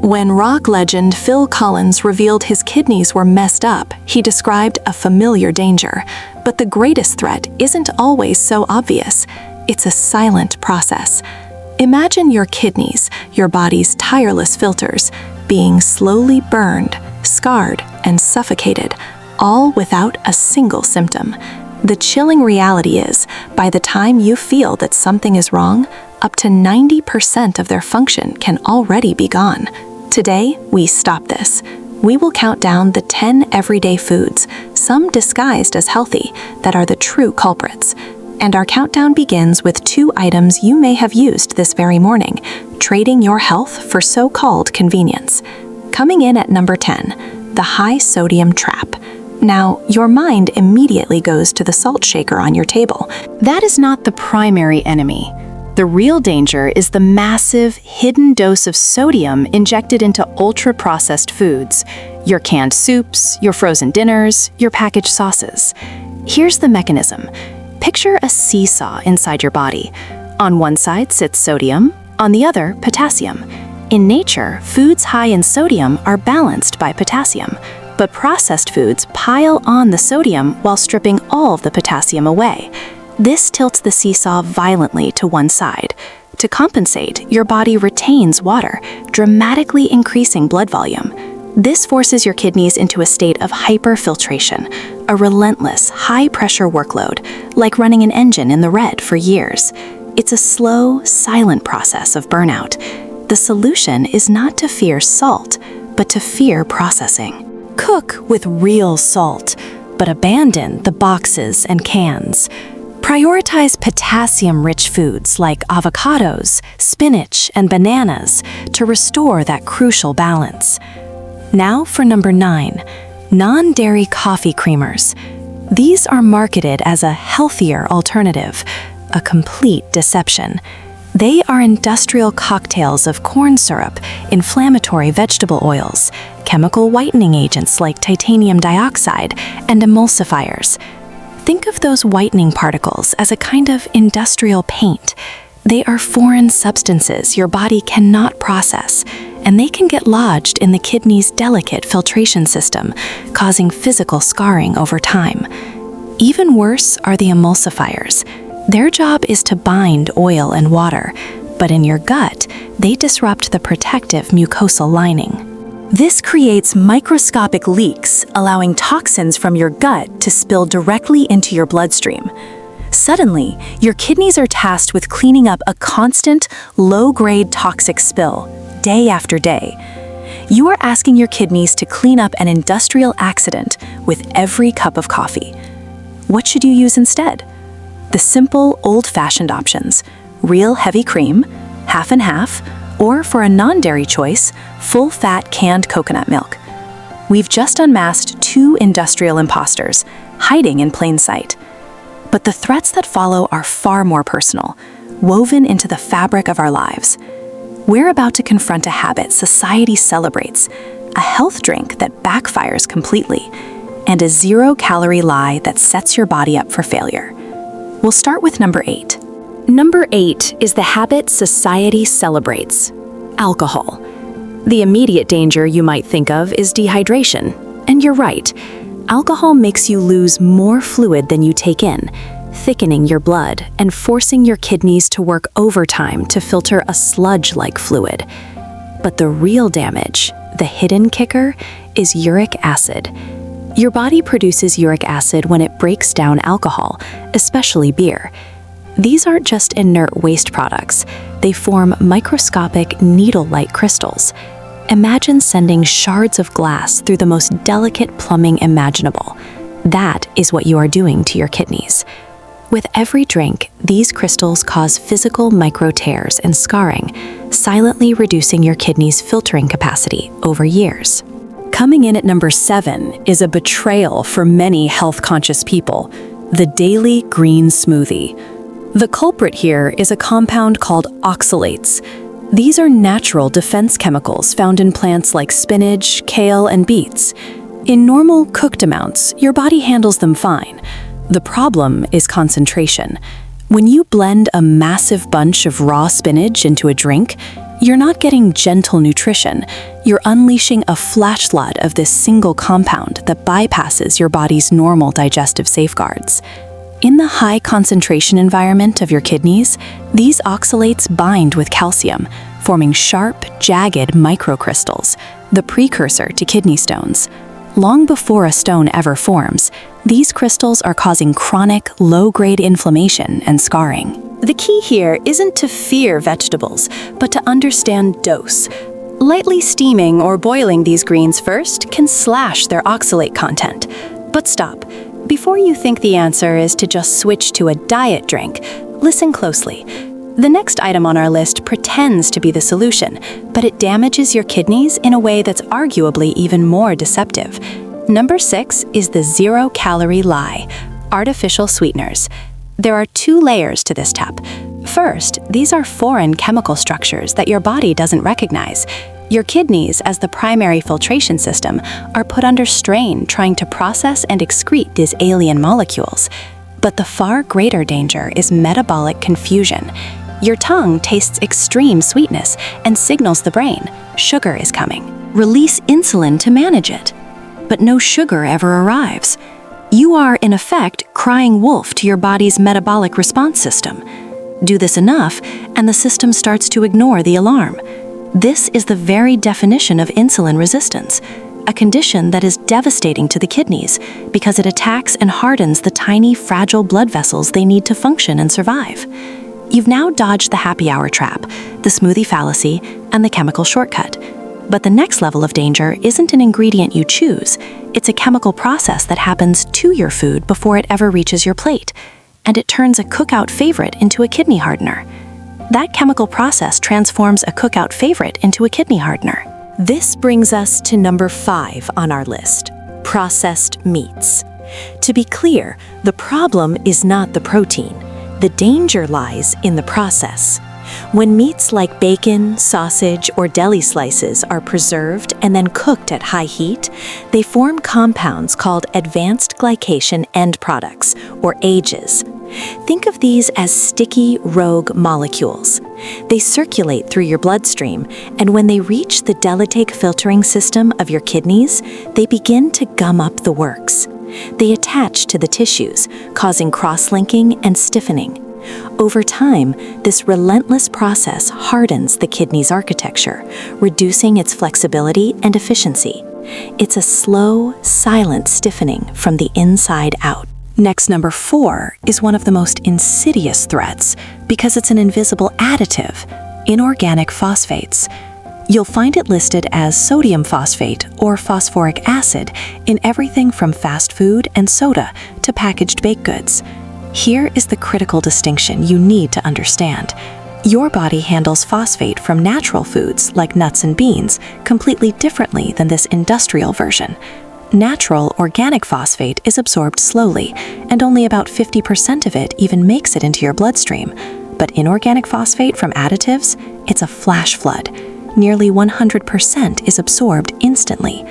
When rock legend Phil Collins revealed his kidneys were messed up, he described a familiar danger. But the greatest threat isn't always so obvious. It's a silent process. Imagine your kidneys, your body's tireless filters, being slowly burned, scarred, and suffocated, all without a single symptom. The chilling reality is, by the time you feel that something is wrong, up to 90% of their function can already be gone. Today, we stop this. We will count down the 10 everyday foods, some disguised as healthy, that are the true culprits. And our countdown begins with 2 items you may have used this very morning, trading your health for so-called convenience. Coming in at number 10, the high-sodium trap. Now, your mind immediately goes to the salt shaker on your table. That is not the primary enemy. The real danger is the massive, hidden dose of sodium injected into ultra-processed foods, your canned soups, your frozen dinners, your packaged sauces. Here's the mechanism. Picture a seesaw inside your body. On one side sits sodium, on the other, potassium. In nature, foods high in sodium are balanced by potassium, but processed foods pile on the sodium while stripping all of the potassium away. This tilts the seesaw violently to one side. To compensate, your body retains water, dramatically increasing blood volume. This forces your kidneys into a state of hyperfiltration, a relentless, high-pressure workload, like running an engine in the red for years. It's a slow, silent process of burnout. The solution is not to fear salt, but to fear processing. Cook with real salt, but abandon the boxes and cans. Prioritize potassium-rich foods like avocados, spinach, and bananas to restore that crucial balance. Now for number 9, non-dairy coffee creamers. These are marketed as a healthier alternative, a complete deception. They are industrial cocktails of corn syrup, inflammatory vegetable oils, chemical whitening agents like titanium dioxide, and emulsifiers. Think of those whitening particles as a kind of industrial paint. They are foreign substances your body cannot process, and they can get lodged in the kidney's delicate filtration system, causing physical scarring over time. Even worse are the emulsifiers. Their job is to bind oil and water, but in your gut, they disrupt the protective mucosal lining. This creates microscopic leaks, allowing toxins from your gut to spill directly into your bloodstream. Suddenly, your kidneys are tasked with cleaning up a constant, low-grade toxic spill, day after day. You are asking your kidneys to clean up an industrial accident with every cup of coffee. What should you use instead? The simple, old-fashioned options: real heavy cream, half and half, or for a non-dairy choice, full-fat canned coconut milk. We've just unmasked 2 industrial imposters, hiding in plain sight. But the threats that follow are far more personal, woven into the fabric of our lives. We're about to confront a habit society celebrates, a health drink that backfires completely, and a zero-calorie lie that sets your body up for failure. We'll start with number 8. Number 8 is the habit society celebrates: alcohol. The immediate danger you might think of is dehydration. And you're right, alcohol makes you lose more fluid than you take in, thickening your blood and forcing your kidneys to work overtime to filter a sludge-like fluid. But the real damage, the hidden kicker, is uric acid. Your body produces uric acid when it breaks down alcohol, especially beer. These aren't just inert waste products. They form microscopic, needle-like crystals. Imagine sending shards of glass through the most delicate plumbing imaginable. That is what you are doing to your kidneys. With every drink, these crystals cause physical micro-tears and scarring, silently reducing your kidneys' filtering capacity over years. Coming in at number 7 is a betrayal for many health-conscious people: the daily green smoothie. The culprit here is a compound called oxalates. These are natural defense chemicals found in plants like spinach, kale, and beets. In normal cooked amounts, your body handles them fine. The problem is concentration. When you blend a massive bunch of raw spinach into a drink, You're not getting gentle nutrition, you're unleashing a flash flood of this single compound that bypasses your body's normal digestive safeguards. In the high concentration environment of your kidneys, these oxalates bind with calcium, forming sharp, jagged microcrystals, the precursor to kidney stones. Long before a stone ever forms, these crystals are causing chronic, low-grade inflammation and scarring. The key here isn't to fear vegetables, but to understand dose. Lightly steaming or boiling these greens first can slash their oxalate content. But stop. Before you think the answer is to just switch to a diet drink, listen closely. The next item on our list pretends to be the solution, but it damages your kidneys in a way that's arguably even more deceptive. Number 6 is the zero-calorie lie, artificial sweeteners. There are 2 layers to this tap. First, these are foreign chemical structures that your body doesn't recognize. Your kidneys, as the primary filtration system, are put under strain trying to process and excrete these alien molecules. But the far greater danger is metabolic confusion. Your tongue tastes extreme sweetness and signals the brain, sugar is coming. Release insulin to manage it. But no sugar ever arrives. You are, in effect, crying wolf to your body's metabolic response system. Do this enough, and the system starts to ignore the alarm. This is the very definition of insulin resistance, a condition that is devastating to the kidneys because it attacks and hardens the tiny, fragile blood vessels they need to function and survive. You've now dodged the happy hour trap, the smoothie fallacy, and the chemical shortcut. But the next level of danger isn't an ingredient you choose. It's a chemical process that happens to your food before it ever reaches your plate, and it turns a cookout favorite into a kidney hardener. That chemical process transforms a cookout favorite into a kidney hardener. This brings us to number 5 on our list, processed meats. To be clear, the problem is not the protein. The danger lies in the process. When meats like bacon, sausage, or deli slices are preserved and then cooked at high heat, they form compounds called advanced glycation end products, or AGEs. Think of these as sticky, rogue molecules. They circulate through your bloodstream, and when they reach the delicate filtering system of your kidneys, they begin to gum up the works. They attach to the tissues, causing cross-linking and stiffening. Over time, this relentless process hardens the kidney's architecture, reducing its flexibility and efficiency. It's a slow, silent stiffening from the inside out. Next, number 4 is one of the most insidious threats because it's an invisible additive, inorganic phosphates. You'll find it listed as sodium phosphate or phosphoric acid in everything from fast food and soda to packaged baked goods. Here is the critical distinction you need to understand. Your body handles phosphate from natural foods like nuts and beans completely differently than this industrial version. Natural organic phosphate is absorbed slowly, and only about 50% of it even makes it into your bloodstream. But inorganic phosphate from additives, it's a flash flood. Nearly 100% is absorbed instantly.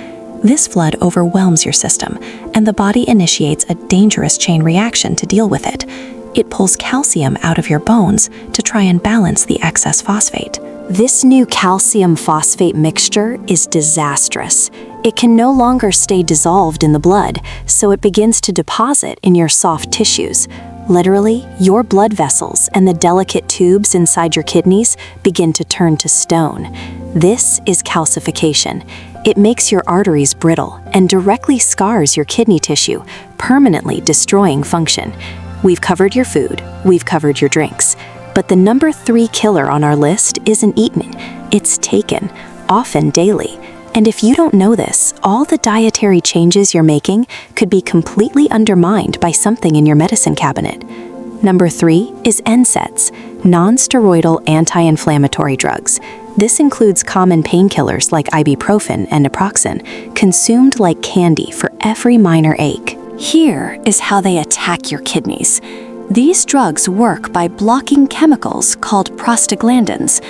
This flood overwhelms your system, and the body initiates a dangerous chain reaction to deal with it. It pulls calcium out of your bones to try and balance the excess phosphate. This new calcium phosphate mixture is disastrous. It can no longer stay dissolved in the blood, so it begins to deposit in your soft tissues. Literally, your blood vessels and the delicate tubes inside your kidneys begin to turn to stone. This is calcification. It makes your arteries brittle and directly scars your kidney tissue, permanently destroying function. We've covered your food, we've covered your drinks. But the number 3 killer on our list isn't eaten, it's taken, often daily. And if you don't know this, all the dietary changes you're making could be completely undermined by something in your medicine cabinet. Number 3 is NSAIDs, non-steroidal anti-inflammatory drugs. This includes common painkillers like ibuprofen and naproxen, consumed like candy for every minor ache. Here is how they attack your kidneys. These drugs work by blocking chemicals called prostaglandins.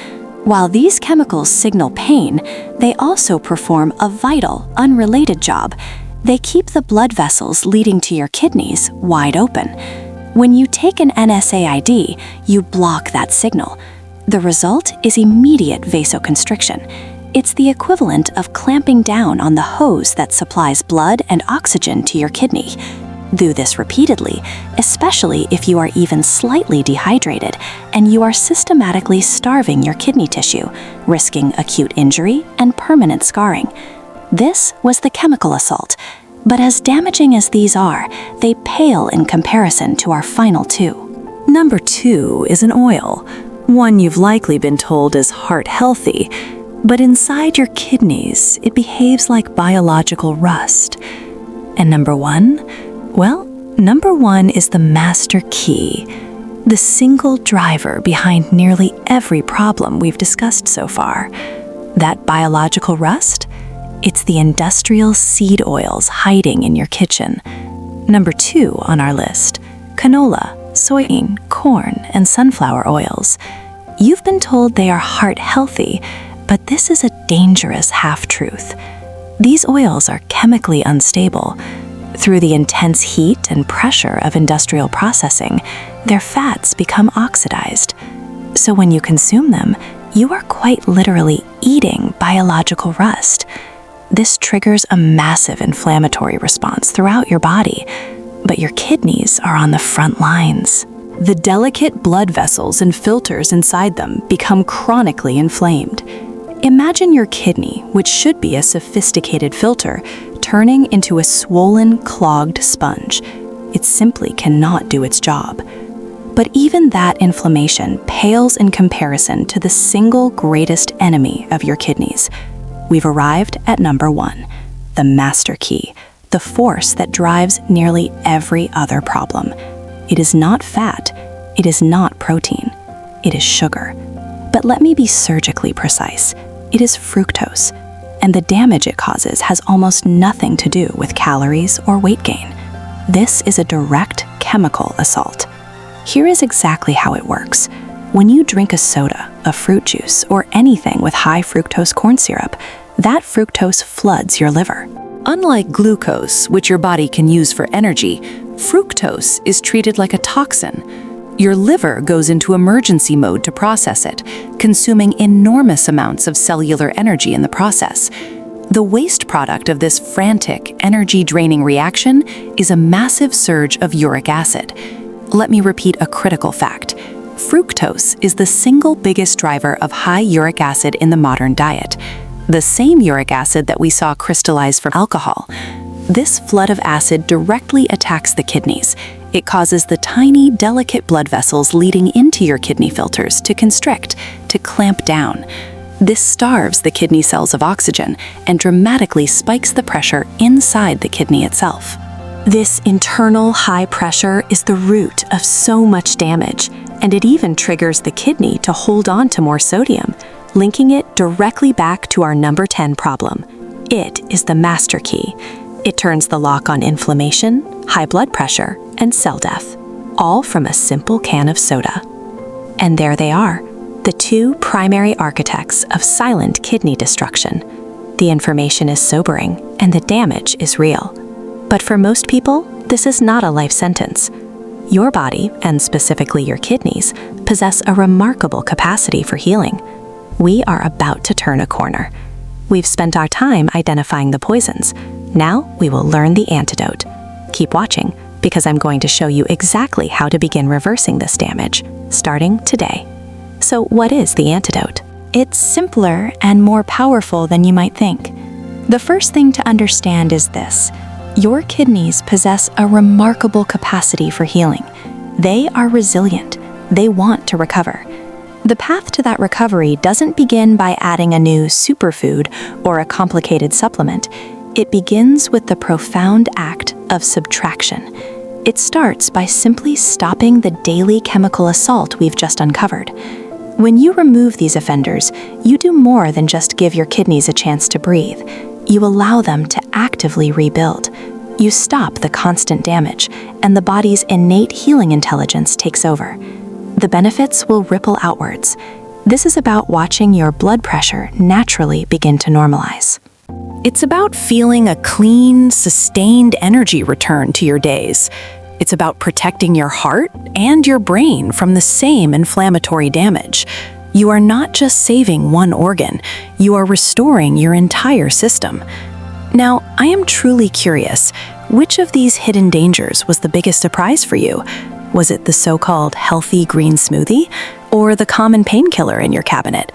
While these chemicals signal pain, they also perform a vital, unrelated job. They keep the blood vessels leading to your kidneys wide open. When you take an NSAID, you block that signal. The result is immediate vasoconstriction. It's the equivalent of clamping down on the hose that supplies blood and oxygen to your kidney. Do this repeatedly, especially if you are even slightly dehydrated and you are systematically starving your kidney tissue, risking acute injury and permanent scarring. This was the chemical assault, but as damaging as these are, they pale in comparison to our final two. Number 2 is an oil, one you've likely been told is heart-healthy, but inside your kidneys, it behaves like biological rust. And number 1? Well, number 1 is the master key, the single driver behind nearly every problem we've discussed so far. That biological rust? It's the industrial seed oils hiding in your kitchen. Number 2 on our list, canola, soybean, corn, and sunflower oils. You've been told they are heart-healthy, but this is a dangerous half-truth. These oils are chemically unstable. Through the intense heat and pressure of industrial processing, their fats become oxidized. So when you consume them, you are quite literally eating biological rust. This triggers a massive inflammatory response throughout your body, but your kidneys are on the front lines. The delicate blood vessels and filters inside them become chronically inflamed. Imagine your kidney, which should be a sophisticated filter, turning into a swollen, clogged sponge. It simply cannot do its job. But even that inflammation pales in comparison to the single greatest enemy of your kidneys. We've arrived at number 1, the master key, the force that drives nearly every other problem. It is not fat, it is not protein, it is sugar. But let me be surgically precise. It is fructose, and the damage it causes has almost nothing to do with calories or weight gain. This is a direct chemical assault. Here is exactly how it works. When you drink a soda, a fruit juice, or anything with high fructose corn syrup, that fructose floods your liver. Unlike glucose, which your body can use for energy, fructose is treated like a toxin. Your liver goes into emergency mode to process it, consuming enormous amounts of cellular energy in the process. The waste product of this frantic, energy-draining reaction is a massive surge of uric acid. Let me repeat a critical fact. Fructose is the single biggest driver of high uric acid in the modern diet, the same uric acid that we saw crystallize from alcohol. This flood of acid directly attacks the kidneys. It causes the tiny, delicate blood vessels leading into your kidney filters to constrict, to clamp down. This starves the kidney cells of oxygen and dramatically spikes the pressure inside the kidney itself. This internal high pressure is the root of so much damage, and it even triggers the kidney to hold on to more sodium, linking it directly back to our number 10 problem. It is the master key. It turns the lock on inflammation, high blood pressure, and cell death, all from a simple can of soda. And there they are, the 2 primary architects of silent kidney destruction. The information is sobering, and the damage is real. But for most people, this is not a life sentence. Your body, and specifically your kidneys, possess a remarkable capacity for healing. We are about to turn a corner. We've spent our time identifying the poisons. Now we will learn the antidote. Keep watching, because I'm going to show you exactly how to begin reversing this damage, starting today. So what is the antidote? It's simpler and more powerful than you might think. The first thing to understand is this. Your kidneys possess a remarkable capacity for healing. They are resilient. They want to recover. The path to that recovery doesn't begin by adding a new superfood or a complicated supplement. It begins with the profound act of subtraction. It starts by simply stopping the daily chemical assault we've just uncovered. When you remove these offenders, you do more than just give your kidneys a chance to breathe. You allow them to actively rebuild. You stop the constant damage, and the body's innate healing intelligence takes over. The benefits will ripple outwards. This is about watching your blood pressure naturally begin to normalize. It's about feeling a clean, sustained energy return to your days. It's about protecting your heart and your brain from the same inflammatory damage. You are not just saving one organ, you are restoring your entire system. Now, I am truly curious, which of these hidden dangers was the biggest surprise for you? Was it the so-called healthy green smoothie, or the common painkiller in your cabinet?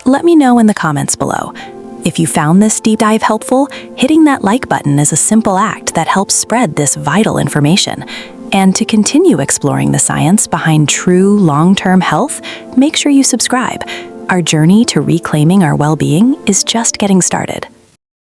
Let me know in the comments below. If you found this deep dive helpful, hitting that like button is a simple act that helps spread this vital information. And to continue exploring the science behind true long-term health, make sure you subscribe. Our journey to reclaiming our well-being is just getting started.